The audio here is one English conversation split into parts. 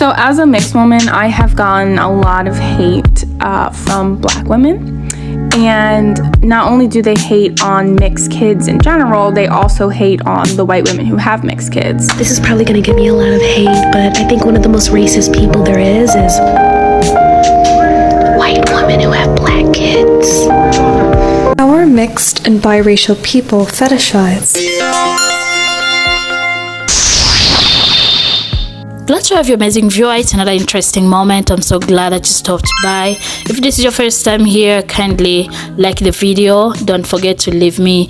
So as a mixed woman, I have gotten a lot of hate from Black women. And not only do they hate on mixed kids in general, they also hate on the white women who have mixed kids. This is probably going to get me a lot of hate, but I think one of the most racist people there is white women who have Black kids. Our mixed and biracial people fetishize. Glad to have you, amazing viewer. It's another interesting moment. I'm so glad that you stopped by. If this is your first time here, kindly like the video. Don't forget to leave me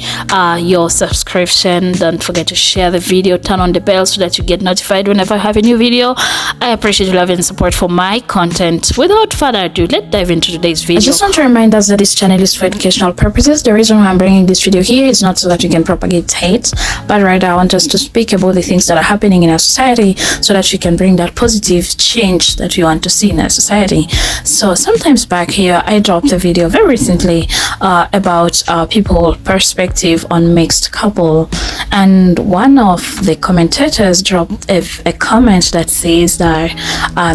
your subscription. Don't forget to share the video. Turn on the bell so that you get notified whenever I have a new video. I appreciate your love and support for my content. Without further ado, let's dive into today's video. I just want to remind us that this channel is for educational purposes. The reason why I'm bringing this video here is not so that you can propagate hate, but rather I want us to speak about the things that are happening in our society so that you can bring that positive change that you want to see in our society. So sometimes back here I dropped a video very recently about people's perspective on mixed couple, and one of the commentators dropped a comment that says that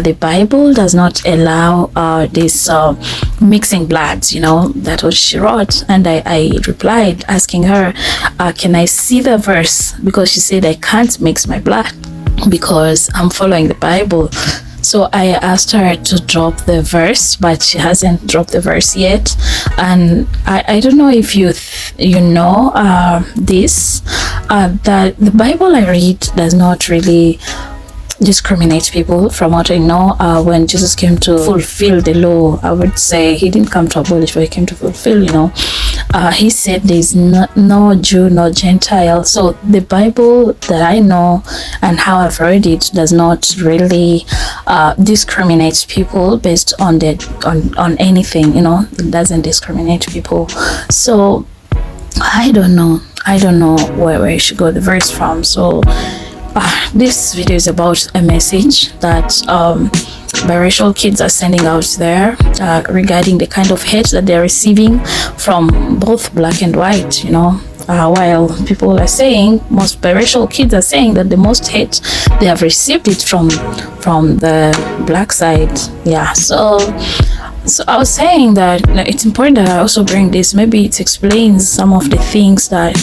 the Bible does not allow this mixing bloods. That was she wrote, and I replied asking her, can I see the verse, because she said I can't mix my blood because I'm following the Bible. So I asked her to drop the verse, but she hasn't dropped the verse yet. And I don't know if you know this, that the Bible I read does not really discriminate people. From what I know, when Jesus came to fulfill the law, I would say he didn't come to abolish, but he came to fulfill. He said there's no Jew, no Gentile. So the Bible that I know and how I've read it does not really discriminate people based on anything. It doesn't discriminate people. So I don't know where I should go the verse from. So this video is about a message that biracial kids are sending out there regarding the kind of hate that they're receiving from both Black and white. While people are saying, most biracial kids are saying that the most hate they have received it from the Black side. So I was saying that it's important that I also bring this. Maybe it explains some of the things that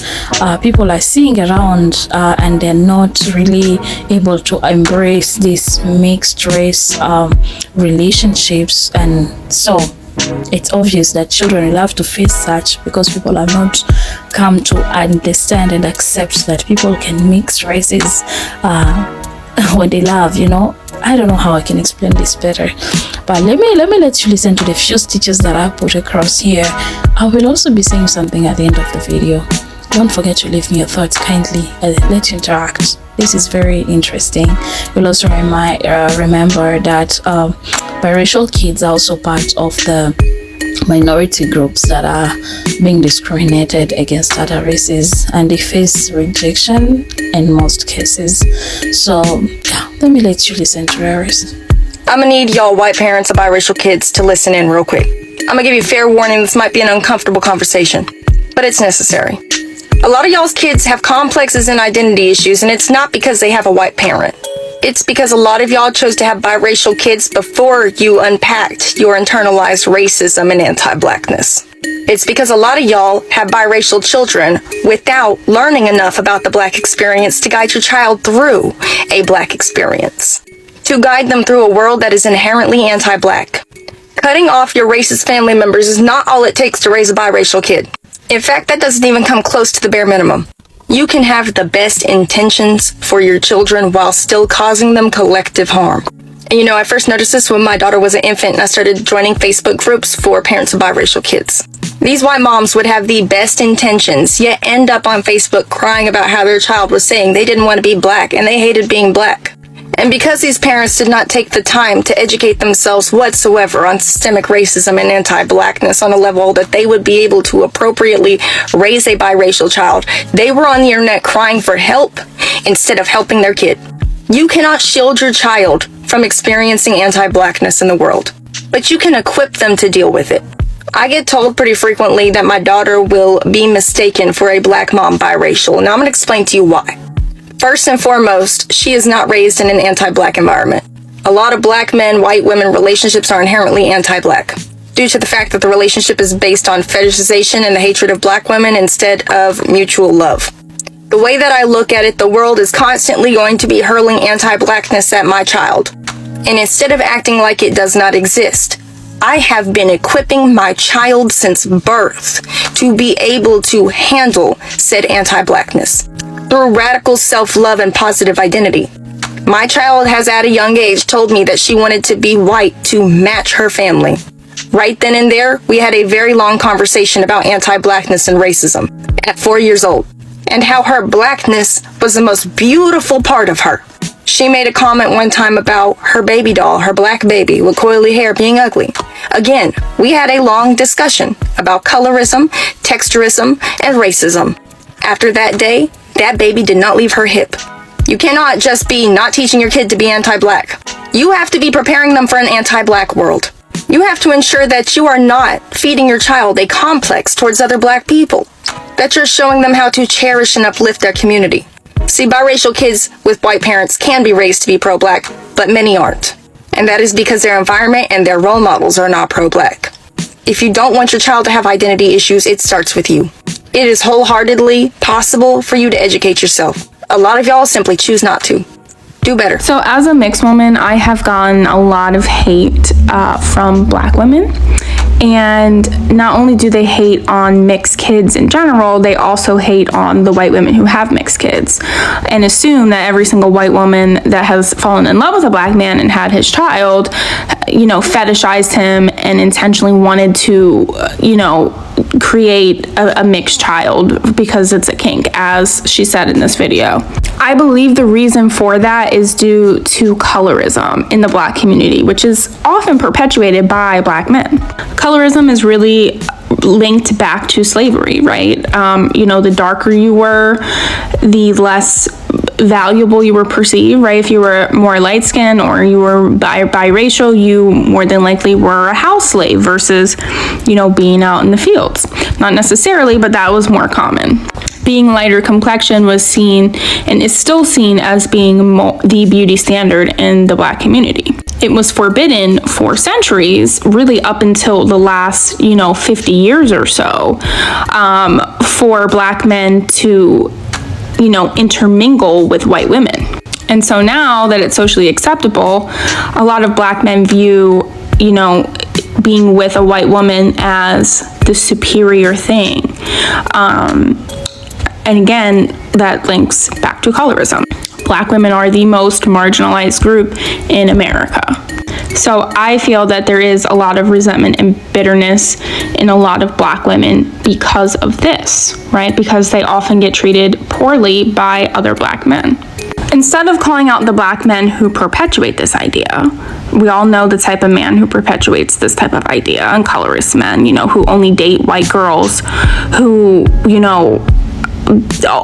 people are seeing around, and they're not really able to embrace these mixed race relationships. And so it's obvious that children will have to face such, because people have not come to understand and accept that people can mix races when they love. I don't know how I can explain this better, but let me let you listen to the few stitches that I put across here. I will also be saying something at the end of the video. Don't forget to leave me your thoughts kindly. Let's interact. This is very interesting. You'll also remember that biracial kids are also part of the minority groups that are being discriminated against other races, and they face rejection in most cases. So let me let you listen to Iris. I'm gonna need y'all white parents of biracial kids to listen in real quick. I'm gonna give you fair warning, this might be an uncomfortable conversation, but it's necessary. A lot of y'all's kids have complexes and identity issues, and it's not because they have a white parent. It's because a lot of y'all chose to have biracial kids before you unpacked your internalized racism and anti-Blackness. It's because a lot of y'all have biracial children without learning enough about the Black experience to guide your child through a Black experience, to guide them through a world that is inherently anti-Black. Cutting off your racist family members is not all it takes to raise a biracial kid. In fact, that doesn't even come close to the bare minimum. You can have the best intentions for your children while still causing them collective harm. And I first noticed this when my daughter was an infant and I started joining Facebook groups for parents of biracial kids. These white moms would have the best intentions, yet end up on Facebook crying about how their child was saying they didn't want to be Black and they hated being Black. And because these parents did not take the time to educate themselves whatsoever on systemic racism and anti-Blackness on a level that they would be able to appropriately raise a biracial child, they were on the internet crying for help instead of helping their kid. You cannot shield your child from experiencing anti-Blackness in the world, but you can equip them to deal with it. I get told pretty frequently that my daughter will be mistaken for a Black mom biracial, and I'm going to explain to you why. First and foremost, she is not raised in an anti-Black environment. A lot of black men, white women relationships are inherently anti-black, due to the fact that the relationship is based on fetishization and the hatred of black women instead of mutual love. The way that I look at it, the world is constantly going to be hurling anti-blackness at my child. And instead of acting like it does not exist, I have been equipping my child since birth to be able to handle said anti-blackness through radical self-love and positive identity. My child has at a young age told me that she wanted to be white to match her family. Right then and there, we had a very long conversation about anti-blackness and racism at 4 years old, and how her blackness was the most beautiful part of her. She made a comment one time about her baby doll, her black baby with coily hair, being ugly. Again, we had a long discussion about colorism, texturism, and racism. After that day, that baby did not leave her hip. You cannot just be not teaching your kid to be anti-black. You have to be preparing them for an anti-black world. You have to ensure that you are not feeding your child a complex towards other black people, that you're showing them how to cherish and uplift their community. See, biracial kids with white parents can be raised to be pro-black, but many aren't. And that is because their environment and their role models are not pro-black. If you don't want your child to have identity issues, it starts with you. It is wholeheartedly possible for you to educate yourself. A lot of y'all simply choose not to. Do better. So as a mixed woman, I have gotten a lot of hate from black women. And not only do they hate on mixed kids in general, they also hate on the white women who have mixed kids and assume that every single white woman that has fallen in love with a black man and had his child, fetishized him and intentionally wanted to, create a mixed child because it's a kink, as she said in this video. I believe the reason for that is due to colorism in the black community, which is often perpetuated by black men. Colorism is really linked back to slavery, right? The darker you were, the less valuable you were perceived, right? If you were more light-skinned or you were biracial, you more than likely were a house slave versus, being out in the fields. Not necessarily, but that was more common. Being lighter complexion was seen and is still seen as being the beauty standard in the black community. It was forbidden for centuries, really up until the last, 50 years or so, for black men to, intermingle with white women. And so now that it's socially acceptable, a lot of black men view, being with a white woman as the superior thing. And again, that links back to colorism. Black women are the most marginalized group in America. So I feel that there is a lot of resentment and bitterness in a lot of black women because of this, right? Because they often get treated poorly by other black men. Instead of calling out the black men who perpetuate this idea, we all know the type of man who perpetuates this type of idea, and colorist men, who only date white girls, who,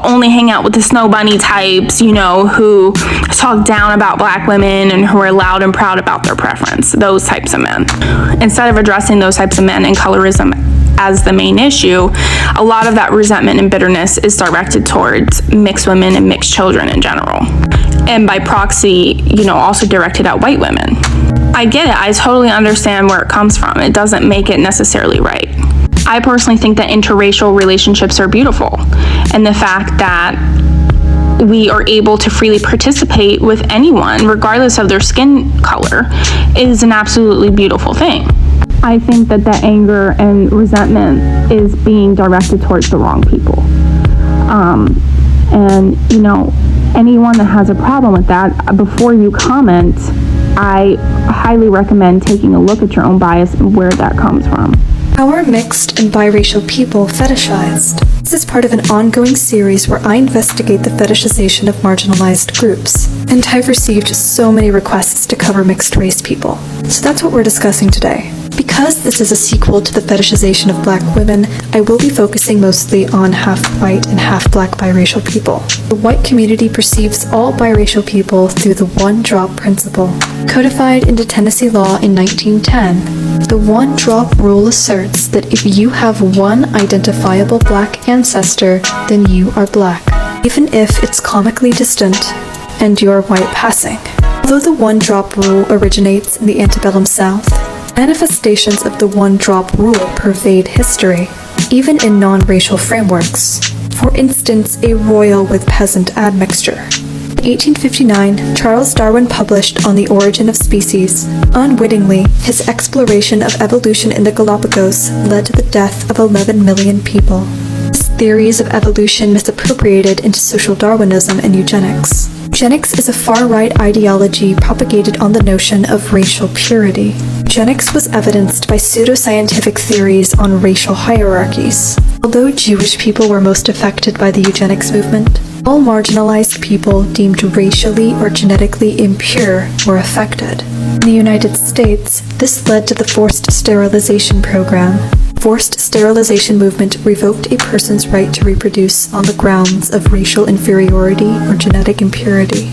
only hang out with the snow bunny types, who talk down about black women and who are loud and proud about their preference, those types of men. Instead of addressing those types of men and colorism as the main issue, a lot of that resentment and bitterness is directed towards mixed women and mixed children in general. And by proxy, also directed at white women. I get it. I totally understand where it comes from. It doesn't make it necessarily right. I personally think that interracial relationships are beautiful, and the fact that we are able to freely participate with anyone, regardless of their skin color, is an absolutely beautiful thing. I think that that anger and resentment is being directed towards the wrong people. Anyone that has a problem with that, before you comment, I highly recommend taking a look at your own bias and where that comes from. How are mixed and biracial people fetishized? This is part of an ongoing series where I investigate the fetishization of marginalized groups, and I've received so many requests to cover mixed race people. So that's what we're discussing today. Because this is a sequel to the fetishization of black women, I will be focusing mostly on half-white and half-black biracial people. The white community perceives all biracial people through the one-drop principle. Codified into Tennessee law in 1910, the one-drop rule asserts that if you have one identifiable black ancestor, then you are black, even if it's comically distant and you're white passing. Although the one-drop rule originates in the antebellum South, manifestations of the one-drop rule pervade history, even in non-racial frameworks. For instance, a royal with peasant admixture. In 1859, Charles Darwin published On the Origin of Species. Unwittingly, his exploration of evolution in the Galapagos led to the death of 11 million people. His theories of evolution misappropriated into social Darwinism and eugenics. Eugenics is a far-right ideology propagated on the notion of racial purity. Eugenics was evidenced by pseudoscientific theories on racial hierarchies. Although Jewish people were most affected by the eugenics movement, all marginalized people deemed racially or genetically impure were affected. In the United States, this led to the forced sterilization program. Forced sterilization movement revoked a person's right to reproduce on the grounds of racial inferiority or genetic impurity.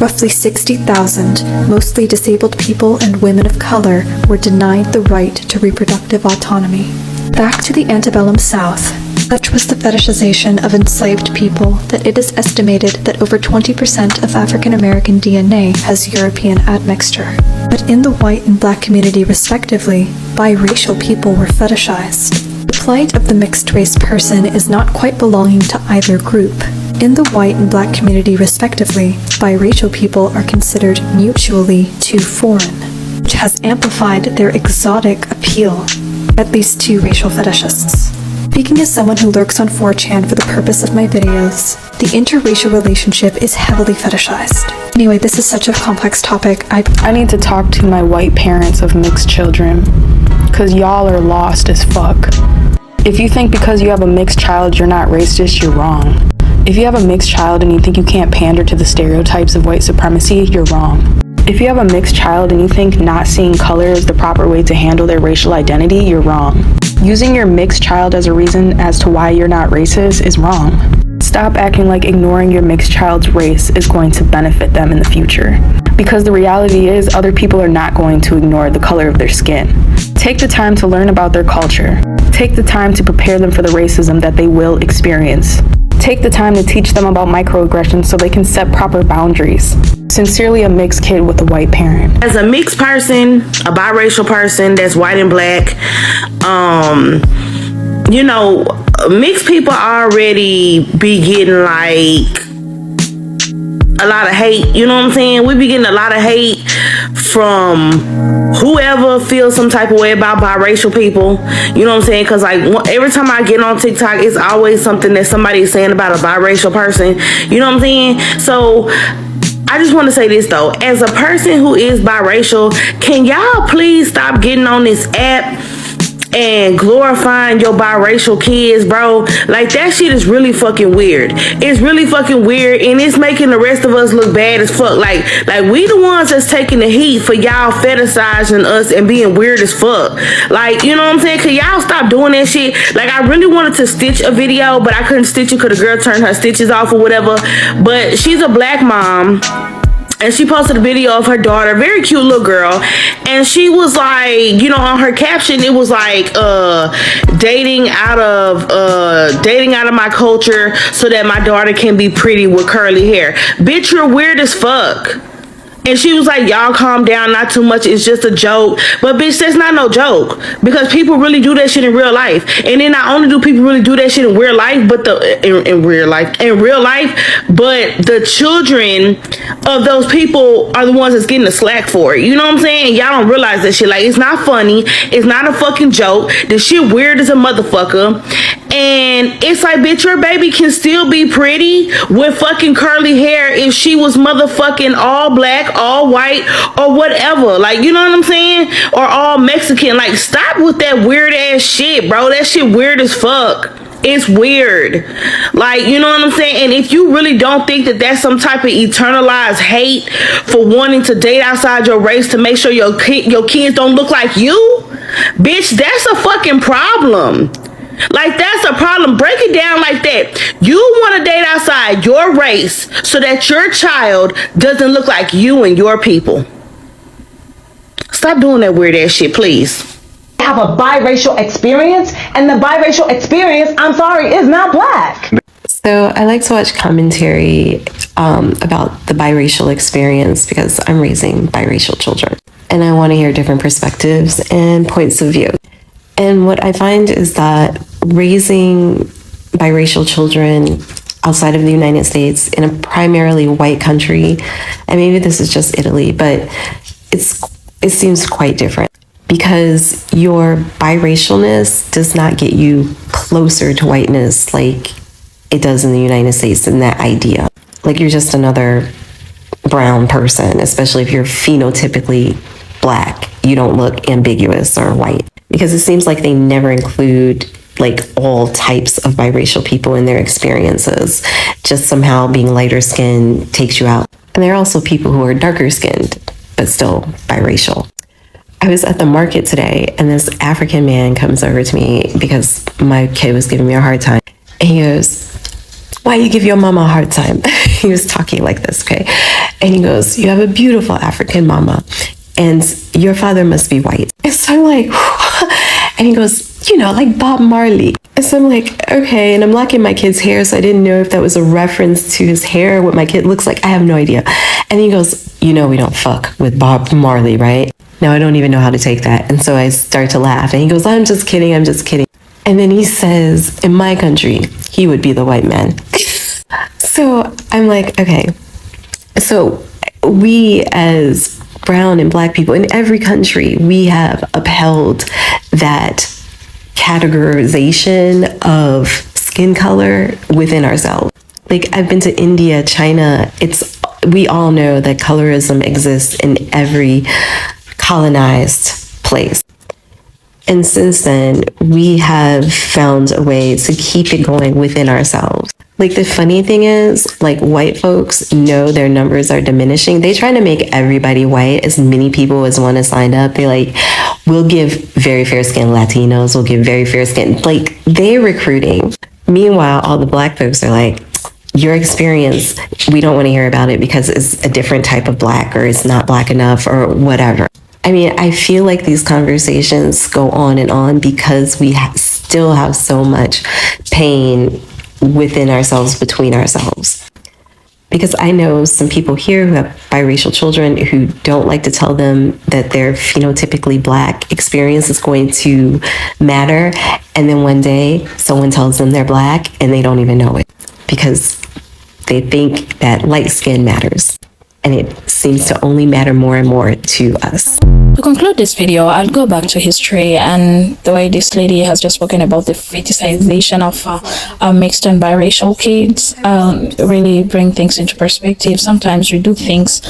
Roughly 60,000, mostly disabled people and women of color, were denied the right to reproductive autonomy. Back to the antebellum South. Such was the fetishization of enslaved people that it is estimated that over 20% of African American DNA has European admixture. But in the white and black community respectively, biracial people were fetishized. The plight of the mixed-race person is not quite belonging to either group. In the white and black community respectively, biracial people are considered mutually too foreign, which has amplified their exotic appeal, at least to racial fetishists. Speaking as someone who lurks on 4chan for the purpose of my videos, the interracial relationship is heavily fetishized. Anyway, this is such a complex topic. I need to talk to my white parents of mixed children, because y'all are lost as fuck. If you think because you have a mixed child you're not racist, you're wrong. If you have a mixed child and you think you can't pander to the stereotypes of white supremacy, you're wrong. If you have a mixed child and you think not seeing color is the proper way to handle their racial identity, you're wrong. Using your mixed child as a reason as to why you're not racist is wrong. Stop acting like ignoring your mixed child's race is going to benefit them in the future. Because the reality is, other people are not going to ignore the color of their skin. Take the time to learn about their culture. Take the time to prepare them for the racism that they will experience. Take the time to teach them about microaggressions so they can set proper boundaries. Sincerely, a mixed kid with a white parent. As a mixed person, a biracial person that's white and black, you know, mixed people already be getting like a lot of hate, you know what I'm saying? We be getting a lot of hate from whoever feels some type of way about biracial people, you know what I'm saying? Because like every time I get on TikTok, it's always something that somebody is saying about a biracial person, you know what I'm saying? So I just want to say this though, as a person who is biracial, can y'all please stop getting on this app and glorifying your biracial kids, bro? Like, that shit is really fucking weird. It's really fucking weird, and it's making the rest of us look bad as fuck. Like we the ones that's taking the heat for y'all fetishizing us and being weird as fuck. Like, you know what I'm saying? Could y'all stop doing that shit? Like, I really wanted to stitch a video, but I couldn't stitch it because the girl turned her stitches off or whatever. But she's a black mom, and she posted a video of her daughter, very cute little girl, and she was like, you know, on her caption, it was like, dating out of my culture so that my daughter can be pretty with curly hair. Bitch, you're weird as fuck. And she was like, y'all calm down, not too much, it's just a joke. But bitch, that's not no joke, because people really do that shit in real life. And then not only do people really do that shit in real life, but in real life, but the children of those people are the ones that's getting the slack for it. You know what I'm saying? Y'all don't realize that shit. Like, it's not funny, it's not a fucking joke. The shit weird as a motherfucker. And it's like, bitch, your baby can still be pretty with fucking curly hair if she was motherfucking all black, all white, or whatever. Like, you know what I'm saying? Or all Mexican. Like, stop with that weird ass shit, bro. That shit weird as fuck. It's weird. Like, you know what I'm saying? And if you really don't think that that's some type of eternalized hate for wanting to date outside your race to make sure your kids don't look like you, bitch, that's a fucking problem. Like, that's a problem. Break it down like that. You want to date outside your race so that your child doesn't look like you and your people. Stop doing that weird ass shit, please. Have a biracial experience, and the biracial experience, I'm sorry, is not black. So I like to watch commentary about the biracial experience because I'm raising biracial children and I want to hear different perspectives and points of view. And what I find is that raising biracial children outside of the United States in a primarily white country, and maybe this is just Italy, but it seems quite different because your biracialness does not get you closer to whiteness like it does in the United States in that idea. Like you're just another brown person, especially if you're phenotypically black. You don't look ambiguous or white because it seems like they never include like all types of biracial people in their experiences. Just somehow being lighter skinned takes you out. And there are also people who are darker skinned, but still biracial. I was at the market today and this African man comes over to me because my kid was giving me a hard time. And he goes, "Why you give your mama a hard time?" He was talking like this, okay? And he goes, "You have a beautiful African mama and your father must be white." And so I'm like, and he goes, "Like Bob Marley." And so I'm like, okay. And I'm locking my kid's hair, so I didn't know if that was a reference to his hair, what my kid looks like. I have no idea. And he goes, "We don't fuck with Bob Marley, right?" Now I don't even know how to take that. And so I start to laugh. And he goes, I'm just kidding. And then he says, in my country, he would be the white man. So I'm like, okay. So we as brown and black people in every country, we have upheld that categorization of skin color within ourselves. Like I've been to India, China. We all know that colorism exists in every colonized place. And since then, we have found a way to keep it going within ourselves. Like the funny thing is, like white folks know their numbers are diminishing. They try to make everybody white, as many people as want to sign up. They're like, we'll give very fair skinned Latinos, we'll give very fair skinned, like they're recruiting. Meanwhile, all the black folks are like, your experience, we don't want to hear about it because it's a different type of black or it's not black enough or whatever. I mean, I feel like these conversations go on because we still have so much pain within ourselves, between ourselves. Because I know some people here who have biracial children who don't like to tell them that their phenotypically black experience is going to matter. And then one day someone tells them they're black and they don't even know it because they think that light skin matters. And it seems to only matter more and more to us. To conclude this video, I'll go back to history and the way this lady has just spoken about the fetishization of mixed and biracial kids. Really bring things into perspective. Sometimes we do things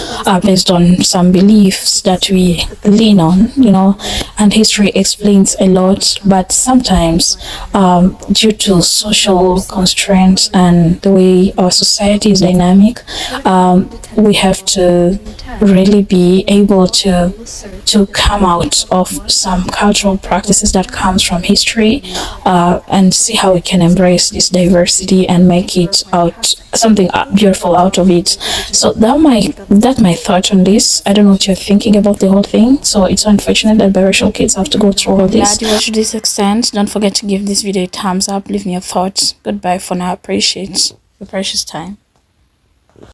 based on some beliefs that we lean on, and history explains a lot, but sometimes due to social constraints and the way our society is dynamic, we have to really be able to come out of some cultural practices that comes from history and see how we can embrace this diversity and make it out something beautiful out of it. So that's my thought on this. I don't know what you're thinking about the whole thing. So it's unfortunate that biracial kids have to go through all this. Glad you watched this extent. Don't forget to give this video a thumbs up. Leave me your thoughts. Goodbye for now. Appreciate your precious time.